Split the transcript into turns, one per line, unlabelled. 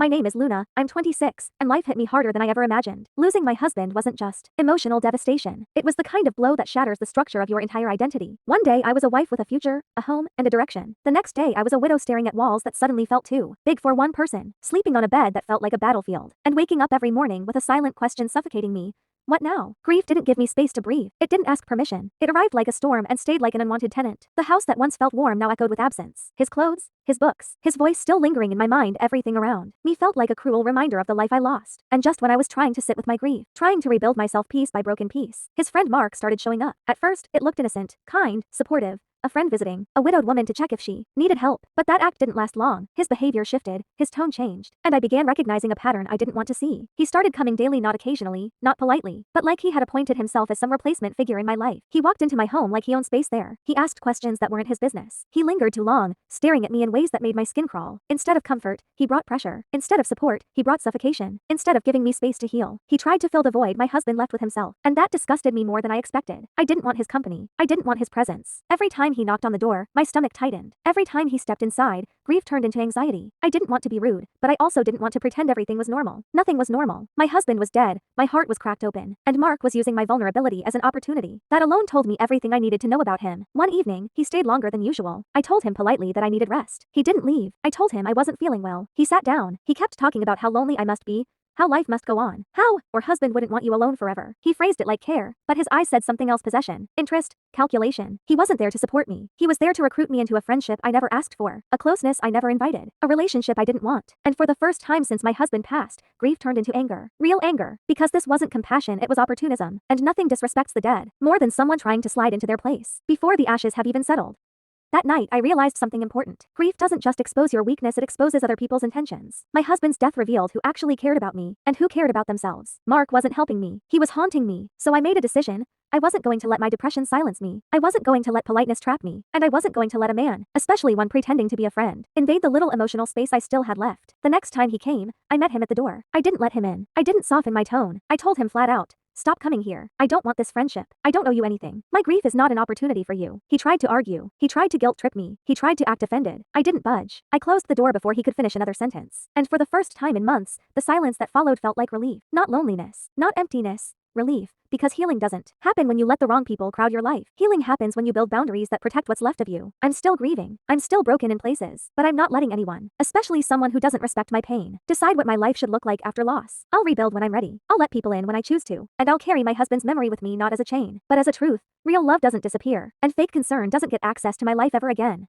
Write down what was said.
My name is Luna, I'm 26, and life hit me harder than I ever imagined. Losing my husband wasn't just emotional devastation. It was the kind of blow that shatters the structure of your entire identity. One day I was a wife with a future, a home, and a direction. The next day I was a widow staring at walls that suddenly felt too big for one person, sleeping on a bed that felt like a battlefield, and waking up every morning with a silent question suffocating me. What now? Grief didn't give me space to breathe. It didn't ask permission. It arrived like a storm and stayed like an unwanted tenant. The house that once felt warm now echoed with absence. His clothes, his books, his voice still lingering in my mind. Everything around me felt like a cruel reminder of the life I lost. And just when I was trying to sit with my grief, trying to rebuild myself piece by broken piece, his friend Mark started showing up. At first, it looked innocent, kind, supportive. A friend visiting, a widowed woman to check if she needed help. But that act didn't last long. His behavior shifted, his tone changed, and I began recognizing a pattern I didn't want to see. He started coming daily, not occasionally, not politely, but like he had appointed himself as some replacement figure in my life. He walked into my home like he owned space there. He asked questions that weren't his business. He lingered too long, staring at me in ways that made my skin crawl. Instead of comfort, he brought pressure. Instead of support, he brought suffocation. Instead of giving me space to heal, he tried to fill the void my husband left with himself. And that disgusted me more than I expected. I didn't want his company. I didn't want his presence. Every time he knocked on the door, my stomach tightened. Every time he stepped inside, grief turned into anxiety. I didn't want to be rude, but I also didn't want to pretend everything was normal. Nothing was normal. My husband was dead, my heart was cracked open, and Mark was using my vulnerability as an opportunity. That alone told me everything I needed to know about him. One evening, he stayed longer than usual. I told him politely that I needed rest. He didn't leave. I told him I wasn't feeling well. He sat down. He kept talking about how lonely I must be, how life must go on. How or husband wouldn't want you alone forever. He phrased it like care, but his eyes said something else: possession, interest, calculation. He wasn't there to support me. He was there to recruit me into a friendship I never asked for, a closeness I never invited, a relationship I didn't want. And for the first time since my husband passed, grief turned into anger. Real anger. Because this wasn't compassion, it was opportunism. And nothing disrespects the dead more than someone trying to slide into their place before the ashes have even settled. That night, I realized something important. Grief doesn't just expose your weakness, it exposes other people's intentions. My husband's death revealed who actually cared about me, and who cared about themselves. Mark wasn't helping me. He was haunting me. So I made a decision. I wasn't going to let my depression silence me. I wasn't going to let politeness trap me. And I wasn't going to let a man, especially one pretending to be a friend, invade the little emotional space I still had left. The next time he came, I met him at the door. I didn't let him in. I didn't soften my tone. I told him flat out, "Stop coming here. I don't want this friendship. I don't owe you anything. My grief is not an opportunity for you." He tried to argue. He tried to guilt trip me. He tried to act offended. I didn't budge. I closed the door before he could finish another sentence. And for the first time in months, the silence that followed felt like relief. Not loneliness. Not emptiness. Relief. Because healing doesn't happen when you let the wrong people crowd your life. Healing happens when you build boundaries that protect what's left of you. I'm still grieving. I'm still broken in places. But I'm not letting anyone, especially someone who doesn't respect my pain, decide what my life should look like after loss. I'll rebuild when I'm ready. I'll let people in when I choose to. And I'll carry my husband's memory with me, not as a chain, but as a truth. Real love doesn't disappear. And fake concern doesn't get access to my life ever again.